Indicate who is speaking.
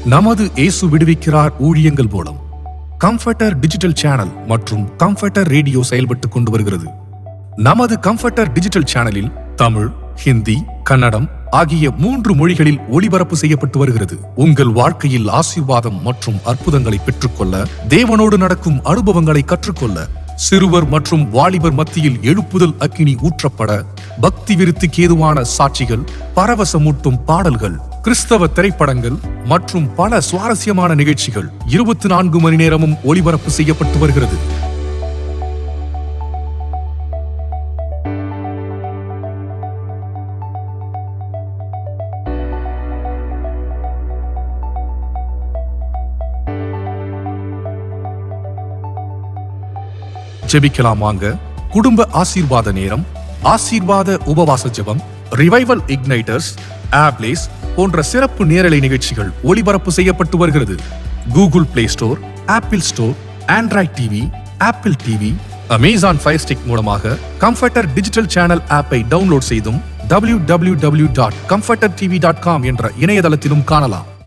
Speaker 1: நமது இயேசு விடுவிக்கிறார் ஊழியங்கள் மூலம் கம்ஃபர்டர் டிஜிட்டல் சேனல் மற்றும் கம்ஃபர்டர் ரேடியோ செயல்பட்டுக் கொண்டு வருகிறது. நமது கம்ஃபர்டர் டிஜிட்டல் சேனலில் தமிழ், ஹிந்தி, கன்னடம் ஆகிய 3 மொழிகளில் ஒளிபரப்பு செய்யப்பட்டு வருகிறது. உங்கள் வாழ்க்கையில் ஆசீர்வாதம் மற்றும் அற்புதங்களை பெற்றுக்கொள்ள, தேவனோடு நடக்கும் அனுபவங்களை கற்றுக்கொள்ள, சிறுவர் மற்றும் வாலிபர் மத்தியில் எழுப்புதல் அக்கினி ஊற்றப்பட, பக்தி விருத்திக்கு ஏதுவான சாட்சிகள், பரவசமூட்டும் பாடல்கள், கிறிஸ்தவ திரைப்படங்கள் மற்றும் பல சுவாரஸ்யமான நிகழ்ச்சிகள் 24 மணி நேரமும் ஒளிபரப்பு செய்யப்பட்டு வருகிறது. ஜெபிக்கலாம் வாங்க. குடும்ப ஆசீர்வாத நேரம், ஆசீர்வாத உபவாச ஜெபம், ரிவைவல் இக்னைட்டர்ஸ், ஆப்லேஸ் போன்ற சிறப்பு நேரலை நிகழ்ச்சிகள் ஒளிபரப்பு செய்யப்பட்டு வருகிறது. Google play store, apple store, Android TV, apple TV, Amazon fire stick மூலமாக கம்ஃபர்டர் டிஜிட்டல் சேனல் ஆப்பை டவுன்லோட் செய்தும் www.comfortertv.com என்ற இணையதளத்திலும் காணலாம்.